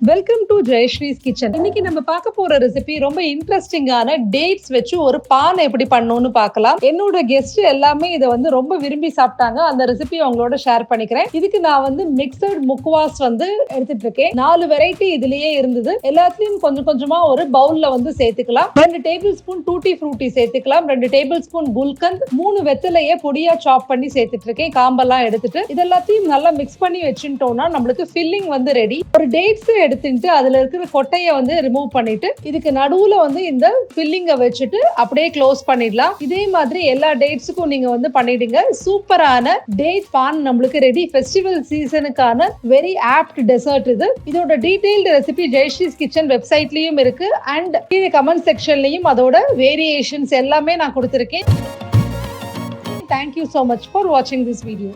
Welcome to Jayasree's kitchen. இன்னைக்கு நம்ம பார்க்க போற ரெசிபி ரொம்ப இன்ட்ரெஸ்டிங்கான டேட்ஸ் வச்சு ஒரு பான் எப்படி பண்ணணும்னு பார்க்கலாம். என்னோட கெஸ்ட் எல்லாமே இதை ரொம்ப விரும்பி சாப்பிட்டாங்க. அந்த ரெசிபி அவங்களோட ஷேர் பண்ணிக்கிறேன். இதுக்கு நான் மிக்சட் முக்வாஸ் எடுத்துட்டு இருக்கேன். 4 வெரைட்டி இதுலயே இருந்தது. எல்லாத்தையும் கொஞ்சம் கொஞ்சமா ஒரு பவுல்ல சேர்த்துக்கலாம். 2 டேபிள் ஸ்பூன் டூட்டி ஃப்ரூட்டி சேர்த்துக்கலாம். 2 டேபிள் ஸ்பூன் குல்கந்த், 3 வெத்தலையை பொடியா சாப் பண்ணி சேர்த்துட்டு இருக்கேன். காம்பெல்லாம் எடுத்துட்டு இதெல்லாத்தையும் நல்லா மிக்ஸ் பண்ணி வச்சுட்டோம்னா நம்மளுக்கு ஃபில்லிங் ரெடி. ஒரு டேட்ஸ் எடுத்துட்டு அதுல இருக்கிற கொட்டையை ரிமூவ் பண்ணிட்டு இதுக்கு நடுவுல இந்த ஃபில்லிங்கை வச்சுட்டு அப்படியே க்ளோஸ் பண்ணிடலாம். இதே மாதிரி எல்லா டேட்ஸுக்கும் நீங்க பண்ணிடுங்க. சூப்பரான டேட் பான் நம்மளுக்கு ரெடி. ஃபெஸ்டிவல் சீசனுக்கான வெரி ஆப்ட் டெசர்ட் இது. இதோட டீடைல்டு ரெசிபி ஜெயஸ்ரீஸ் கிச்சன் வெப்சைட்லயும் இருக்கு அண்ட் கீழே கமெண்ட் செக்ஷன்லயும் அதோட வேரியேஷன்ஸ் எல்லாமே நான் கொடுத்திருக்கேன். Thank you so much for watching this video.